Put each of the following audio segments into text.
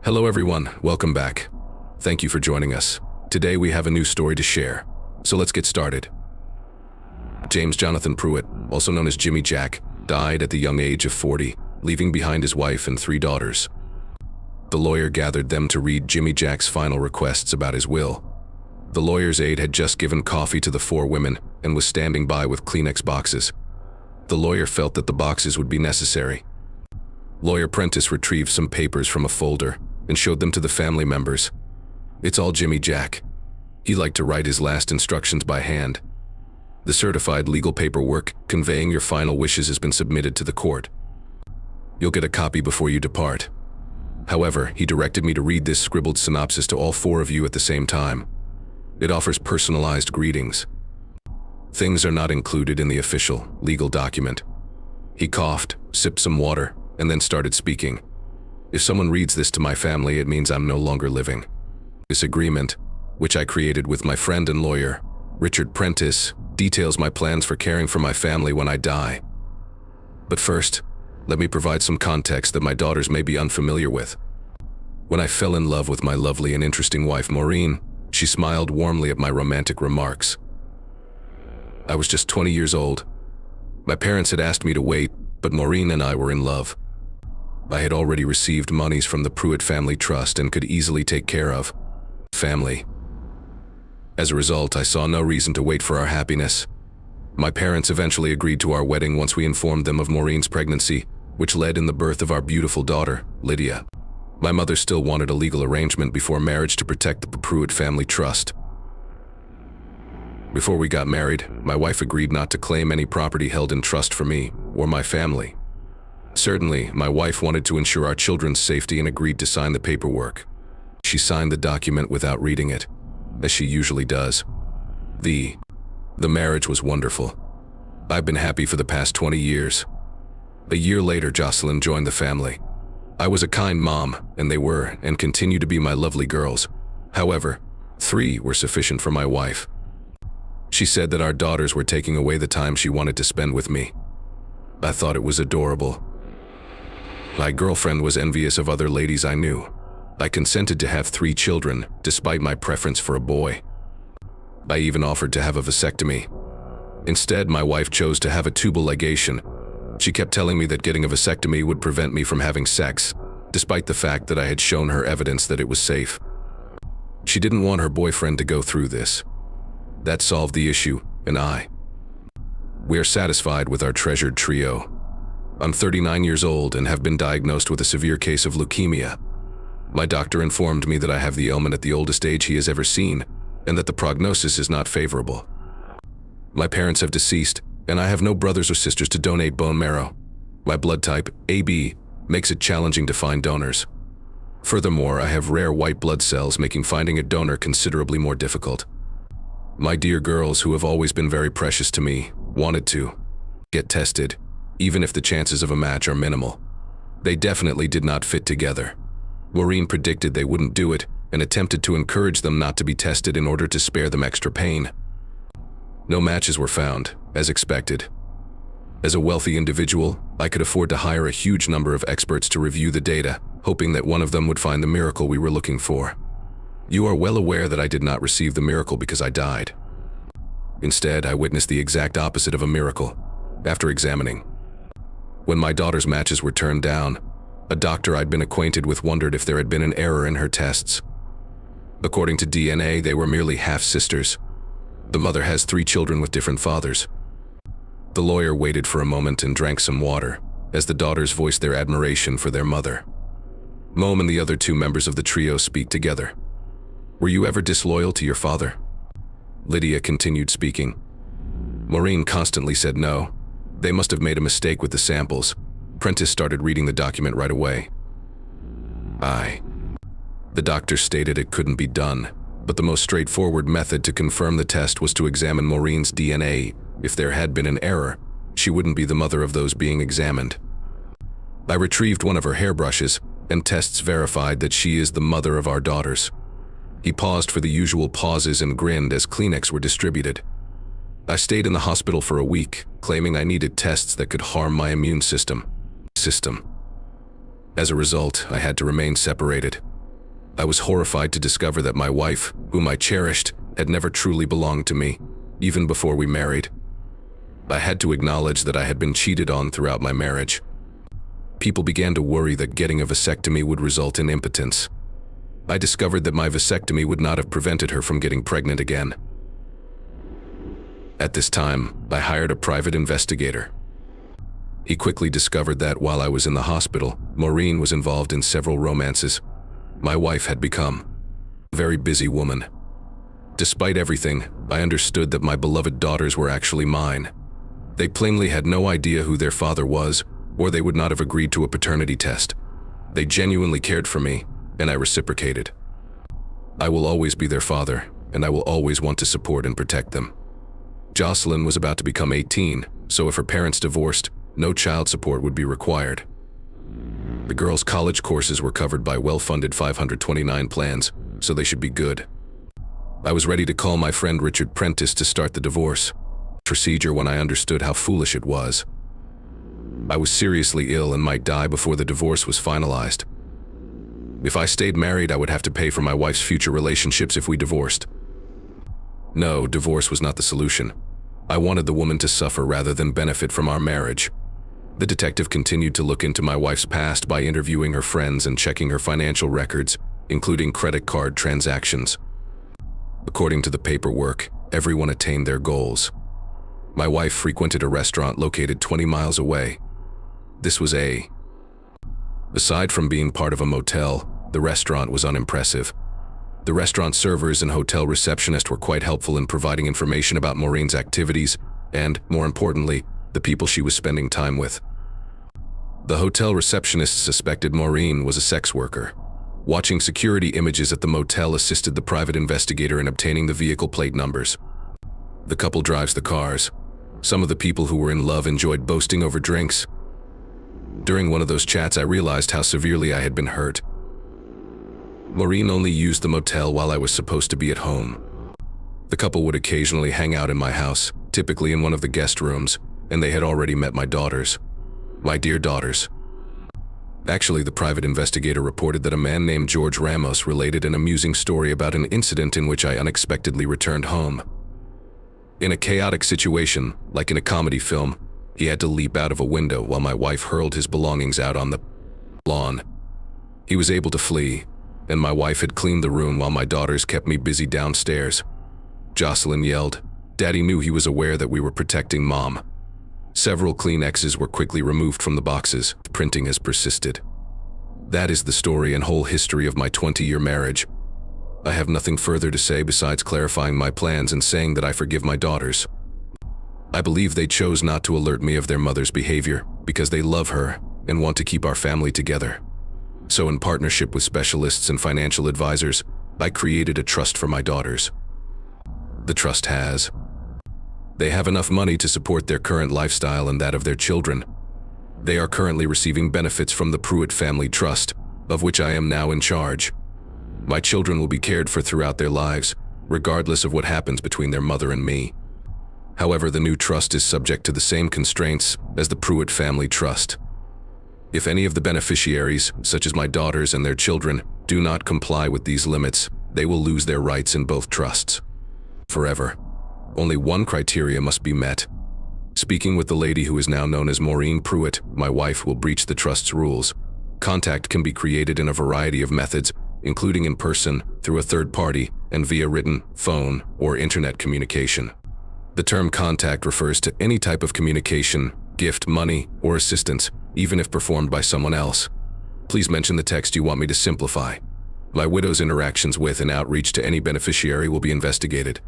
Hello everyone, welcome back. Thank you for joining us. Today we have a new story to share, so let's get started. James Jonathan Pruitt, also known as Jimmy Jack, died at the young age of 40, leaving behind his wife and 3 daughters. The lawyer gathered them to read Jimmy Jack's final requests about his will. The lawyer's aide had just given coffee to the 4 women and was standing by with Kleenex boxes. The lawyer felt that the boxes would be necessary. Lawyer Prentice retrieved some papers from a folder and showed them to the family members. It's all Jimmy Jack. He liked to write his last instructions by hand. The certified legal paperwork conveying your final wishes has been submitted to the court. You'll get a copy before you depart. However, he directed me to read this scribbled synopsis to all 4 of you at the same time. It offers personalized greetings. Things are not included in the official, legal document. He coughed, sipped some water, and then started speaking. If someone reads this to my family, it means I'm no longer living. This agreement, which I created with my friend and lawyer, Richard Prentice, details my plans for caring for my family when I die. But first, let me provide some context that my daughters may be unfamiliar with. When I fell in love with my lovely and interesting wife, Maureen, she smiled warmly at my romantic remarks. I was just 20 years old. My parents had asked me to wait, but Maureen and I were in love. I had already received monies from the Pruitt Family Trust and could easily take care of family. As a result, I saw no reason to wait for our happiness. My parents eventually agreed to our wedding once we informed them of Maureen's pregnancy, which led in the birth of our beautiful daughter, Lydia. My mother still wanted a legal arrangement before marriage to protect the Pruitt Family Trust. Before we got married, my wife agreed not to claim any property held in trust for me or my family. Certainly, my wife wanted to ensure our children's safety and agreed to sign the paperwork. She signed the document without reading it, as she usually does. The marriage was wonderful. I've been happy for the past 20 years. A year later, Jocelyn joined the family. I was a kind mom, and they were and continue to be my lovely girls. However, 3 were sufficient for my wife. She said that our daughters were taking away the time she wanted to spend with me. I thought it was adorable. My girlfriend was envious of other ladies I knew. I consented to have 3 children, despite my preference for a boy. I even offered to have a vasectomy. Instead, my wife chose to have a tubal ligation. She kept telling me that getting a vasectomy would prevent me from having sex, despite the fact that I had shown her evidence that it was safe. She didn't want her boyfriend to go through this. That solved the issue, and we are satisfied with our treasured trio. I'm 39 years old and have been diagnosed with a severe case of leukemia. My doctor informed me that I have the ailment at the oldest age he has ever seen, and that the prognosis is not favorable. My parents have deceased, and I have no brothers or sisters to donate bone marrow. My blood type, AB, makes it challenging to find donors. Furthermore, I have rare white blood cells, making finding a donor considerably more difficult. My dear girls, who have always been very precious to me, wanted to get tested, even if the chances of a match are minimal. They definitely did not fit together. Maureen predicted they wouldn't do it and attempted to encourage them not to be tested in order to spare them extra pain. No matches were found, as expected. As a wealthy individual, I could afford to hire a huge number of experts to review the data, hoping that one of them would find the miracle we were looking for. You are well aware that I did not receive the miracle because I died. Instead, I witnessed the exact opposite of a miracle, after examining. When my daughter's matches were turned down, a doctor I'd been acquainted with wondered if there had been an error in her tests. According to DNA, they were merely half-sisters. The mother has 3 children with different fathers. The lawyer waited for a moment and drank some water, as the daughters voiced their admiration for their mother. Mom and the other 2 members of the trio speak together. Were you ever disloyal to your father? Lydia continued speaking. Maureen constantly said no. They must have made a mistake with the samples. Prentice started reading the document right away. The doctor stated it couldn't be done, but the most straightforward method to confirm the test was to examine Maureen's DNA. If there had been an error, she wouldn't be the mother of those being examined. I retrieved one of her hairbrushes, and tests verified that she is the mother of our daughters. He paused for the usual pauses and grinned as Kleenex were distributed. I stayed in the hospital for a week, claiming I needed tests that could harm my immune system. As a result, I had to remain separated, I was horrified to discover that my wife, whom I cherished, had never truly belonged to me, even before we married. I had to acknowledge that I had been cheated on throughout my marriage. People began to worry that getting a vasectomy would result in impotence. I discovered that my vasectomy would not have prevented her from getting pregnant again. At this time, I hired a private investigator. He quickly discovered that while I was in the hospital, Maureen was involved in several romances. My wife had become a very busy woman. Despite everything, I understood that my beloved daughters were actually mine. They plainly had no idea who their father was, or they would not have agreed to a paternity test. They genuinely cared for me, and I reciprocated. I will always be their father, and I will always want to support and protect them. Jocelyn was about to become 18, so if her parents divorced, no child support would be required. The girls' college courses were covered by well-funded 529 plans, so they should be good. I was ready to call my friend Richard Prentice to start the divorce procedure when I understood how foolish it was. I was seriously ill and might die before the divorce was finalized. If I stayed married, I would have to pay for my wife's future relationships if we divorced. No, divorce was not the solution. I wanted the woman to suffer rather than benefit from our marriage. The detective continued to look into my wife's past by interviewing her friends and checking her financial records, including credit card transactions. According to the paperwork, everyone attained their goals. My wife frequented a restaurant located 20 miles away. This was Aside from being part of a motel, the restaurant was unimpressive. The restaurant servers and hotel receptionist were quite helpful in providing information about Maureen's activities and, more importantly, the people she was spending time with. The hotel receptionist suspected Maureen was a sex worker. Watching security images at the motel assisted the private investigator in obtaining the vehicle plate numbers. The couple drives the cars. Some of the people who were in love enjoyed boasting over drinks. During one of those chats, I realized how severely I had been hurt. Maureen only used the motel while I was supposed to be at home. The couple would occasionally hang out in my house, typically in one of the guest rooms, and they had already met my daughters. My dear daughters. Actually, the private investigator reported that a man named George Ramos related an amusing story about an incident in which I unexpectedly returned home. In a chaotic situation, like in a comedy film, he had to leap out of a window while my wife hurled his belongings out on the lawn. He was able to flee, and my wife had cleaned the room while my daughters kept me busy downstairs. Jocelyn yelled. Daddy knew he was aware that we were protecting Mom. Several Kleenexes were quickly removed from the boxes. Printing has persisted. That is the story and whole history of my 20-year marriage. I have nothing further to say besides clarifying my plans and saying that I forgive my daughters. I believe they chose not to alert me of their mother's behavior because they love her and want to keep our family together. So in partnership with specialists and financial advisors, I created a trust for my daughters. The trust has. They have enough money to support their current lifestyle and that of their children. They are currently receiving benefits from the Pruitt Family Trust, of which I am now in charge. My children will be cared for throughout their lives, regardless of what happens between their mother and me. However, the new trust is subject to the same constraints as the Pruitt Family Trust. If any of the beneficiaries, such as my daughters and their children, do not comply with these limits, they will lose their rights in both trusts. Forever. Only one criteria must be met. Speaking with the lady who is now known as Maureen Pruitt, my wife will breach the trust's rules. Contact can be created in a variety of methods, including in person, through a third party, and via written, phone, or internet communication. The term contact refers to any type of communication, gift, money, or assistance, even if performed by someone else. Please mention the text you want me to simplify. My widow's interactions with and outreach to any beneficiary will be investigated.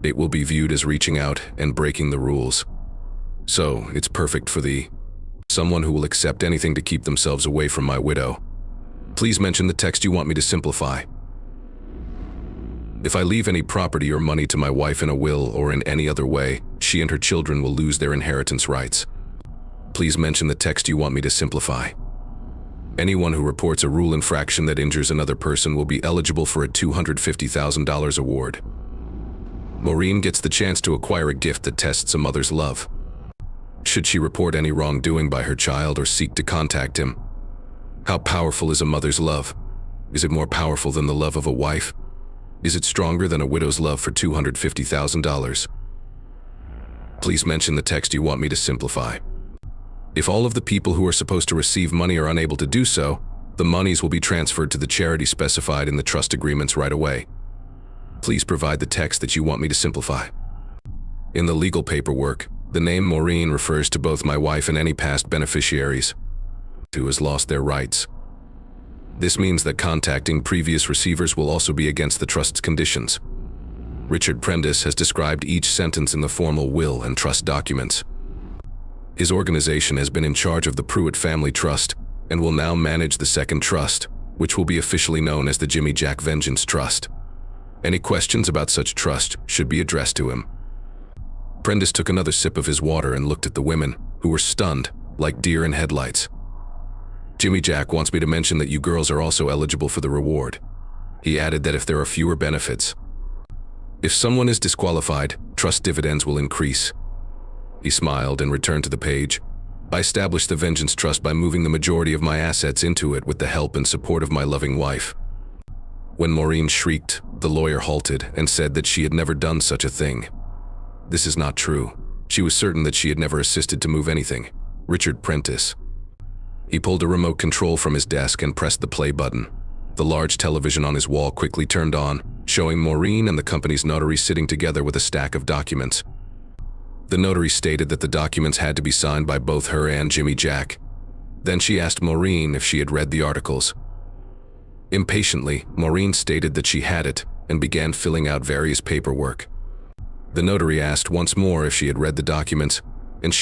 It will be viewed as reaching out and breaking the rules. So, it's perfect for someone who will accept anything to keep themselves away from my widow. Please mention the text you want me to simplify. If I leave any property or money to my wife in a will or in any other way, she and her children will lose their inheritance rights. Please mention the text you want me to simplify. Anyone who reports a rule infraction that injures another person will be eligible for a $250,000 award. Maureen gets the chance to acquire a gift that tests a mother's love. Should she report any wrongdoing by her child or seek to contact him? How powerful is a mother's love? Is it more powerful than the love of a wife? Is it stronger than a widow's love for $250,000? Please mention the text you want me to simplify. If all of the people who are supposed to receive money are unable to do so, the monies will be transferred to the charity specified in the trust agreements right away. Please provide the text that you want me to simplify. In the legal paperwork, the name Maureen refers to both my wife and any past beneficiaries who has lost their rights. This means that contacting previous receivers will also be against the trust's conditions. Richard Prentice has described each sentence in the formal will and trust documents. His organization has been in charge of the Pruitt Family Trust and will now manage the second trust, which will be officially known as the Jimmy Jack Vengeance Trust. Any questions about such trust should be addressed to him. Prentice took another sip of his water and looked at the women, who were stunned, like deer in headlights. Jimmy Jack wants me to mention that you girls are also eligible for the reward. He added that if there are fewer benefits, if someone is disqualified, trust dividends will increase. He smiled and returned to the page. I established the Vengeance Trust by moving the majority of my assets into it with the help and support of my loving wife. When Maureen shrieked, the lawyer halted and said that she had never done such a thing. This is not true. She was certain that she had never assisted to move anything. Richard Prentice. He pulled a remote control from his desk and pressed the play button. The large television on his wall quickly turned on, showing Maureen and the company's notary sitting together with a stack of documents. The notary stated that the documents had to be signed by both her and Jimmy Jack. Then she asked Maureen if she had read the articles. Impatiently, Maureen stated that she had it and began filling out various paperwork. The notary asked once more if she had read the documents, and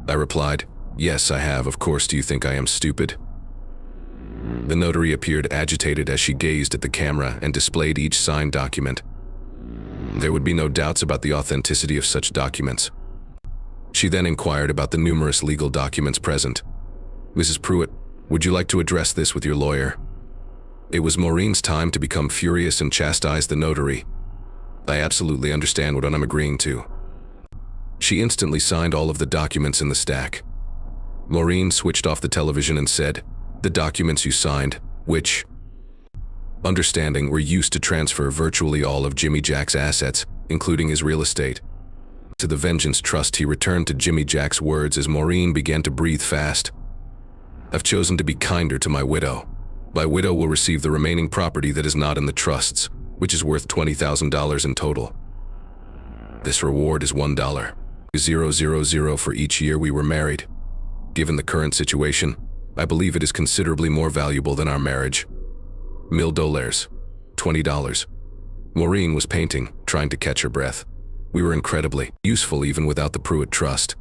I replied, "Yes, I have. Of course, do you think I am stupid?" The notary appeared agitated as she gazed at the camera and displayed each signed document. There would be no doubts about the authenticity of such documents. She then inquired about the numerous legal documents present. "Mrs. Pruitt, would you like to address this with your lawyer?" It was Maureen's time to become furious and chastise the notary. "I absolutely understand what I'm agreeing to." She instantly signed all of the documents in the stack. Maureen switched off the television and said, "The documents you signed, which understanding were used to transfer virtually all of Jimmy Jack's assets, including his real estate, to the Vengeance Trust." He returned to Jimmy Jack's words as Maureen began to breathe fast. "I've chosen to be kinder to my widow. My widow will receive the remaining property that is not in the trusts, which is worth $20,000 in total. This reward is $1,000 for each year we were married. Given the current situation, I believe it is considerably more valuable than our marriage. $1,000, $20. Maureen was painting, trying to catch her breath. We were incredibly useful even without the Pruitt Trust.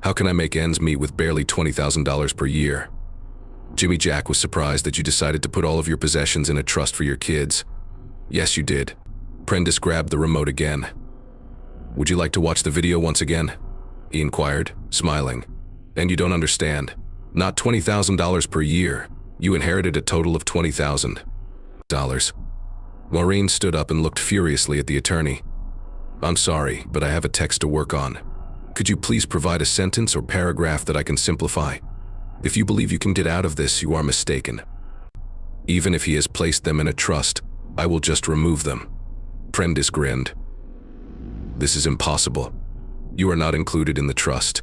How can I make ends meet with barely $20,000 per year? Jimmy Jack was surprised that you decided to put all of your possessions in a trust for your kids. Yes, you did. Prentice grabbed the remote again. Would you like to watch the video once again? He inquired, smiling. And you don't understand. Not $20,000 per year. You inherited a total of $20,000. Maureen stood up and looked furiously at the attorney. I'm sorry, but I have a text to work on. Could you please provide a sentence or paragraph that I can simplify? If you believe you can get out of this, you are mistaken. Even if he has placed them in a trust, I will just remove them. Prentice grinned. This is impossible. You are not included in the trust,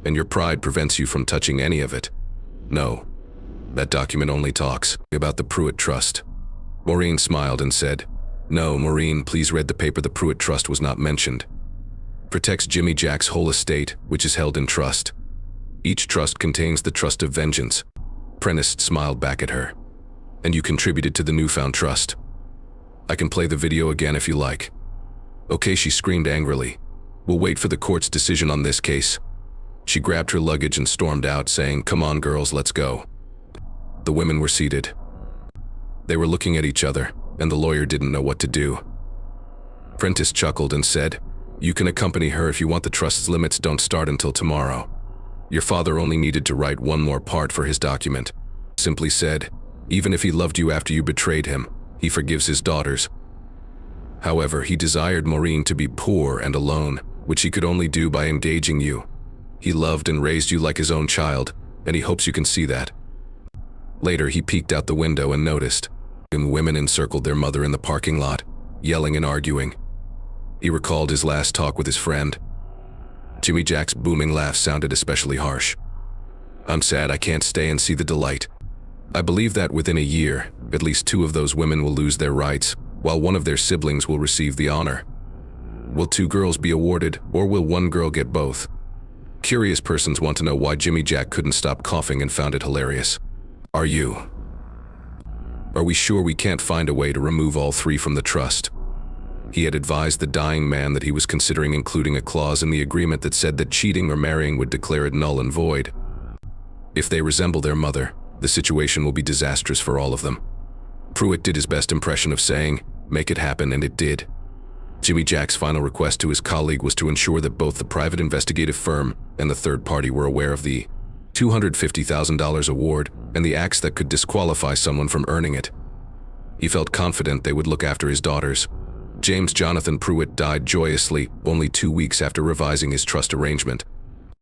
and your pride prevents you from touching any of it. No, that document only talks about the Pruitt Trust. Maureen smiled and said, No, Maureen, please read the paper. The Pruitt Trust was not mentioned. Protects Jimmy Jack's whole estate, which is held in trust. Each trust contains the trust of vengeance. Prentice smiled back at her. And you contributed to the newfound trust. I can play the video again if you like. Okay, she screamed angrily. We'll wait for the court's decision on this case. She grabbed her luggage and stormed out, saying, Come on, girls, let's go. The women were seated. They were looking at each other, and the lawyer didn't know what to do. Prentice chuckled and said, You can accompany her if you want. The trust's limits don't start until tomorrow. Your father only needed to write one more part for his document. Simply said, even if he loved you after you betrayed him, he forgives his daughters. However, he desired Maureen to be poor and alone, which he could only do by engaging you. He loved and raised you like his own child, and he hopes you can see that. Later, he peeked out the window and noticed women encircled their mother in the parking lot, yelling and arguing. He recalled his last talk with his friend. Jimmy Jack's booming laugh sounded especially harsh. "I'm sad I can't stay and see the delight. I believe that within a year, at least 2 of those women will lose their rights, while one of their siblings will receive the honor. Will 2 girls be awarded, or will 1 girl get both?" Curious persons want to know why Jimmy Jack couldn't stop coughing and found it hilarious. Are we sure we can't find a way to remove all 3 from the trust? He had advised the dying man that he was considering including a clause in the agreement that said that cheating or marrying would declare it null and void. If they resemble their mother, the situation will be disastrous for all of them. Pruitt did his best impression of saying, "Make it happen," and it did. Jimmy Jack's final request to his colleague was to ensure that both the private investigative firm and the third party were aware of the $250,000 award and the acts that could disqualify someone from earning it. He felt confident they would look after his daughters. James Jonathan Pruitt died joyously only 2 weeks after revising his trust arrangement.